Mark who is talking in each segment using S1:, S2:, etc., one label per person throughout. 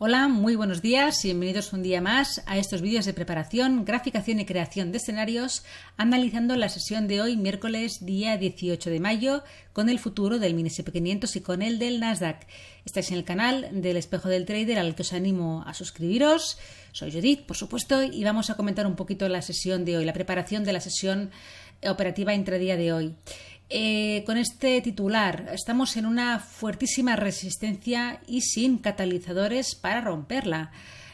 S1: Hola, muy buenos días y bienvenidos un día más a estos vídeos de preparación, graficación y creación de escenarios, analizando la sesión de hoy, miércoles día 18 de mayo, con el futuro del mini S&P 500 y con el del Nasdaq. Estáis en el canal del Espejo del Trader, al que os animo a suscribiros. Soy Judith, por supuesto, y vamos a comentar un poquito la sesión de hoy, la preparación de la sesión operativa intradía de hoy. Con este titular, estamos en una fuertísima resistencia y sin catalizadores para romperla.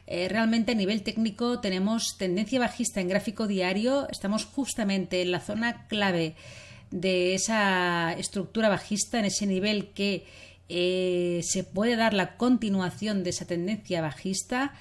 S1: Realmente a nivel técnico tenemos tendencia bajista en gráfico diario, estamos justamente en la zona clave de esa estructura bajista, en ese nivel que se puede dar la continuación de esa tendencia bajista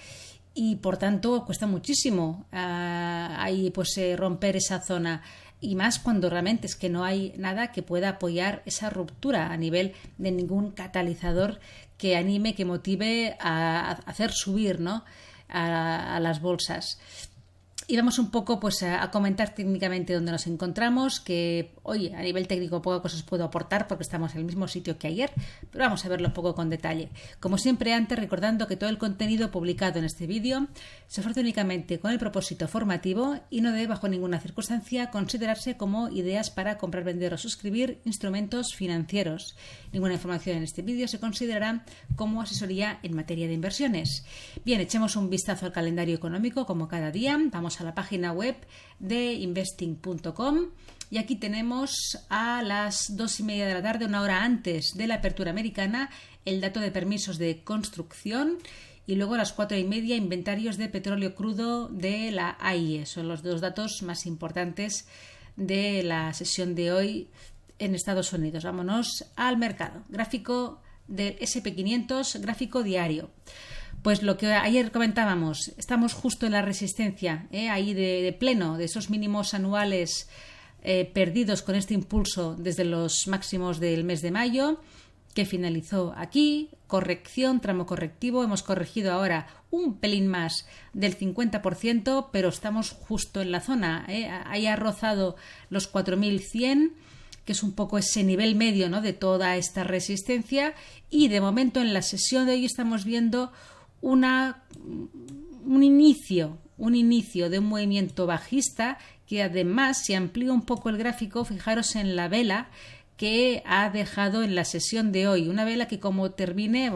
S1: y por tanto cuesta muchísimo ahí romper esa zona. Y más cuando realmente es que no hay nada que pueda apoyar esa ruptura a nivel de ningún catalizador que anime, que motive a hacer subir, ¿no?, a las bolsas. Y vamos un poco a comentar técnicamente dónde nos encontramos, que hoy a nivel técnico pocas cosas puedo aportar porque estamos en el mismo sitio que ayer, pero vamos a verlo un poco con detalle. Como siempre antes, recordando que todo el contenido publicado en este vídeo se ofrece únicamente con el propósito formativo y no debe bajo ninguna circunstancia considerarse como ideas para comprar, vender o suscribir instrumentos financieros. Ninguna información en este vídeo se considerará como asesoría en materia de inversiones. Bien, echemos un vistazo al calendario económico como cada día. Vamos a la página web de investing.com y aquí tenemos a las 2:30 de la tarde, una hora antes de la apertura americana, el dato de permisos de construcción y luego a las 4:30 inventarios de petróleo crudo de la AIE. Son los dos datos más importantes de la sesión de hoy en Estados Unidos. Vámonos al mercado. Gráfico del S&P 500, gráfico diario. Pues lo que ayer comentábamos, estamos justo en la resistencia, ahí de pleno, de esos mínimos anuales perdidos con este impulso desde los máximos del mes de mayo, que finalizó aquí, corrección, tramo correctivo, hemos corregido ahora un pelín más del 50%, pero estamos justo en la zona, ahí ha rozado los 4.100, que es un poco ese nivel medio, ¿no?, de toda esta resistencia, y de momento en la sesión de hoy estamos viendo un inicio de un movimiento bajista que además, si amplío un poco el gráfico, fijaros en la vela que ha dejado en la sesión de hoy, una vela que como termine,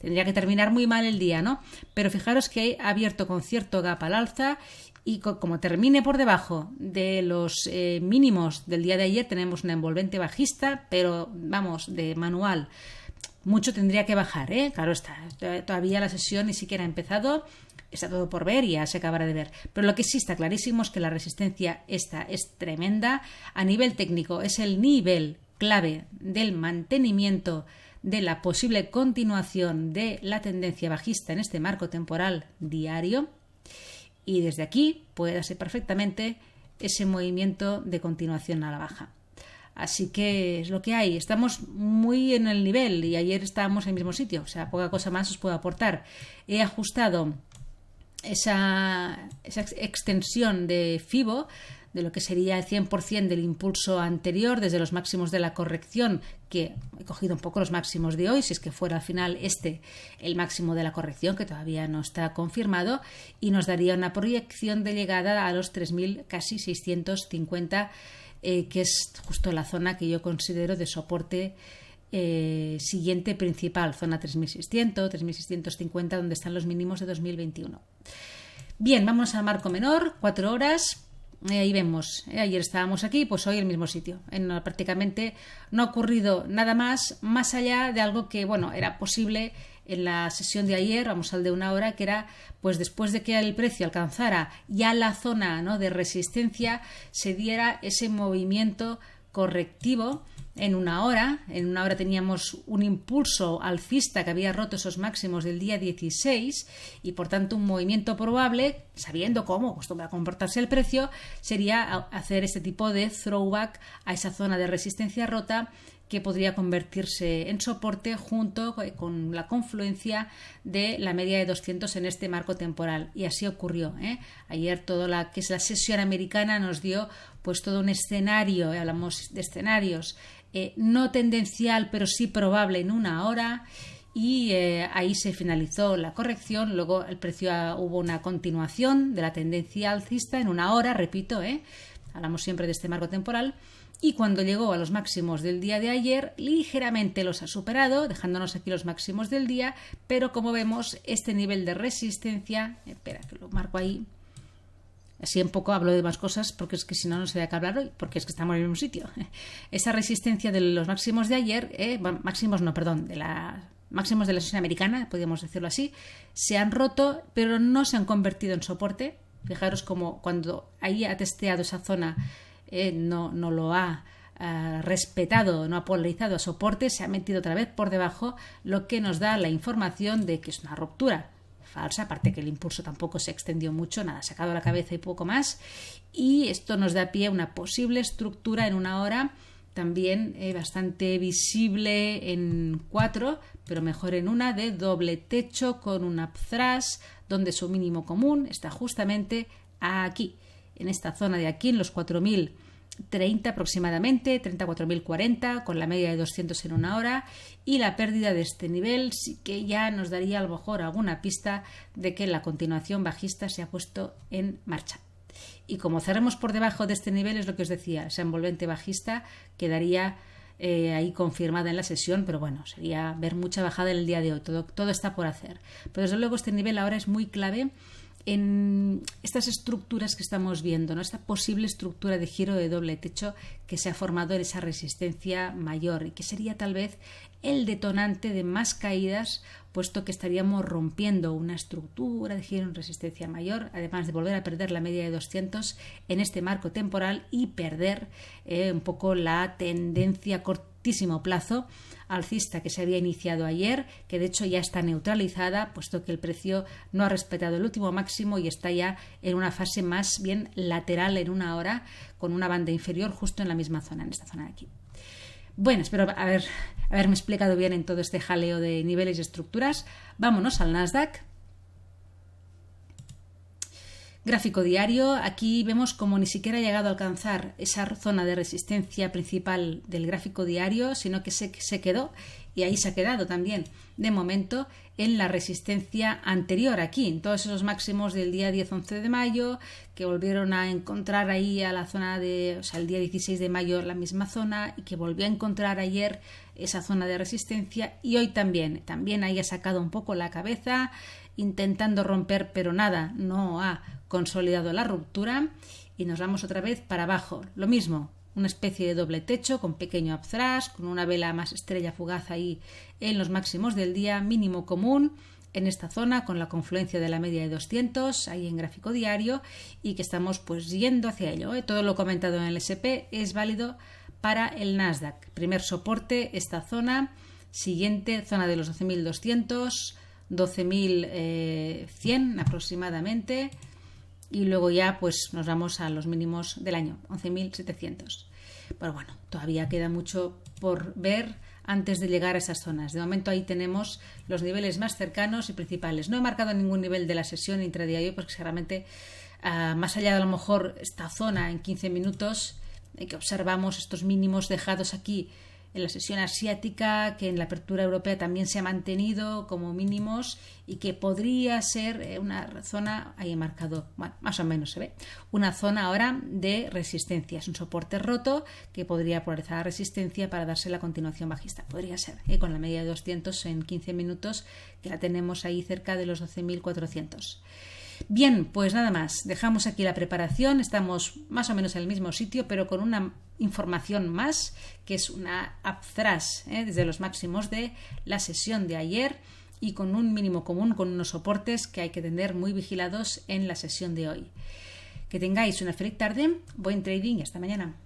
S1: tendría que terminar muy mal el día, ¿no?, pero fijaros que ha abierto con cierto gap al alza y como termine por debajo de los mínimos del día de ayer, tenemos una envolvente bajista, pero vamos, de manual. Mucho tendría que bajar, claro está, todavía la sesión ni siquiera ha empezado, está todo por ver y ya se acabará de ver. Pero lo que sí está clarísimo es que la resistencia esta es tremenda. A nivel técnico es el nivel clave del mantenimiento de la posible continuación de la tendencia bajista en este marco temporal diario. Y desde aquí puede darse perfectamente ese movimiento de continuación a la baja. Así que es lo que hay. Estamos muy en el nivel y ayer estábamos en el mismo sitio. O sea, poca cosa más os puedo aportar. He ajustado esa extensión de FIBO, de lo que sería el 100% del impulso anterior desde los máximos de la corrección, que he cogido un poco los máximos de hoy, si es que fuera al final el máximo de la corrección, que todavía no está confirmado, y nos daría una proyección de llegada a los 3.000, casi 650, que es justo la zona que yo considero de soporte siguiente principal, zona 3.600, 3.650, donde están los mínimos de 2021. Bien, vamos al marco menor, 4 horas. Ahí vemos, ayer estábamos aquí, pues hoy en el mismo sitio. Prácticamente no ha ocurrido nada más allá de algo que, era posible en la sesión de ayer, vamos al de una hora, que era, pues después de que el precio alcanzara ya la zona, ¿no?, de resistencia, se diera ese movimiento correctivo. En una hora teníamos un impulso alcista que había roto esos máximos del día 16 y por tanto un movimiento probable, sabiendo cómo acostumbra a comportarse el precio, sería hacer este tipo de throwback a esa zona de resistencia rota que podría convertirse en soporte junto con la confluencia de la media de 200 en este marco temporal. Y así ocurrió, Ayer todo que es la sesión americana nos dio pues todo un escenario, hablamos de escenarios, no tendencial pero sí probable en una hora, y ahí se finalizó la corrección. Luego el precio hubo una continuación de la tendencia alcista en una hora, repito, hablamos siempre de este marco temporal, y cuando llegó a los máximos del día de ayer, ligeramente los ha superado, dejándonos aquí los máximos del día, pero como vemos, este nivel de resistencia, espera que lo marco ahí, así un poco hablo de más cosas porque es que si no, no sé de qué hablar hoy, porque es que estamos en el mismo sitio. Esa resistencia de los máximos de ayer, de máximos de la sesión americana, podríamos decirlo así, se han roto, pero no se han convertido en soporte. Fijaros como cuando ahí ha testeado esa zona, no lo ha respetado, no ha polarizado a soporte, se ha metido otra vez por debajo, lo que nos da la información de que es una ruptura falsa, aparte que el impulso tampoco se extendió mucho, nada, sacado la cabeza y poco más, y esto nos da pie a una posible estructura en una hora, también bastante visible en 4, pero mejor en una, de doble techo con un upthrust, donde su mínimo común está justamente aquí, en esta zona de aquí, en los 4.030 aproximadamente, 34.040, con la media de 200 en una hora, y la pérdida de este nivel sí que ya nos daría a lo mejor alguna pista de que la continuación bajista se ha puesto en marcha. Y como cerremos por debajo de este nivel, es lo que os decía, esa envolvente bajista quedaría ahí confirmada en la sesión, pero bueno, sería ver mucha bajada en el día de hoy, todo está por hacer. Pero desde luego este nivel ahora es muy clave en estas estructuras que estamos viendo, ¿no? Esta posible estructura de giro de doble techo que se ha formado en esa resistencia mayor y que sería tal vez el detonante de más caídas, puesto que estaríamos rompiendo una estructura de giro en resistencia mayor, además de volver a perder la media de 200 en este marco temporal y perder un poco la tendencia cortísimo plazo alcista que se había iniciado ayer, que de hecho ya está neutralizada, puesto que el precio no ha respetado el último máximo y está ya en una fase más bien lateral en una hora, con una banda inferior justo en la misma zona, en esta zona de aquí. Bueno, espero haberme explicado bien en todo este jaleo de niveles y estructuras. Vámonos al Nasdaq. Gráfico diario, aquí vemos como ni siquiera ha llegado a alcanzar esa zona de resistencia principal del gráfico diario, sino que se quedó, y ahí se ha quedado también de momento, en la resistencia anterior aquí, en todos esos máximos del día 10-11 de mayo, que volvieron a encontrar ahí a la zona de, o sea, el día 16 de mayo la misma zona, y que volvió a encontrar ayer esa zona de resistencia, y hoy también ahí ha sacado un poco la cabeza, intentando romper, pero nada, no ha consolidado la ruptura, y nos vamos otra vez para abajo. Lo mismo, una especie de doble techo con pequeño upthrust, con una vela más estrella fugaz ahí en los máximos del día, mínimo común en esta zona con la confluencia de la media de 200 ahí en gráfico diario, y que estamos pues yendo hacia ello. Todo lo comentado en el SP es válido para el Nasdaq. Primer soporte, esta zona, siguiente zona de los 12.200, 12.100 aproximadamente, y luego ya pues nos vamos a los mínimos del año, 11.700. Pero bueno, todavía queda mucho por ver antes de llegar a esas zonas. De momento ahí tenemos los niveles más cercanos y principales. No he marcado ningún nivel de la sesión intradiario porque realmente más allá de a lo mejor esta zona en 15 minutos que observamos estos mínimos dejados aquí en la sesión asiática, que en la apertura europea también se ha mantenido como mínimos, y que podría ser una zona, ahí he marcado, bueno, más o menos se ve, una zona ahora de resistencia. Es un soporte roto que podría polarizar a resistencia para darse la continuación bajista. Podría ser, con la media de 200 en 15 minutos, que la tenemos ahí cerca de los 12.400. Bien, pues nada más, dejamos aquí la preparación, estamos más o menos en el mismo sitio, pero con una información más, que es una upthrust desde los máximos de la sesión de ayer, y con un mínimo común, con unos soportes que hay que tener muy vigilados en la sesión de hoy. Que tengáis una feliz tarde, buen trading y hasta mañana.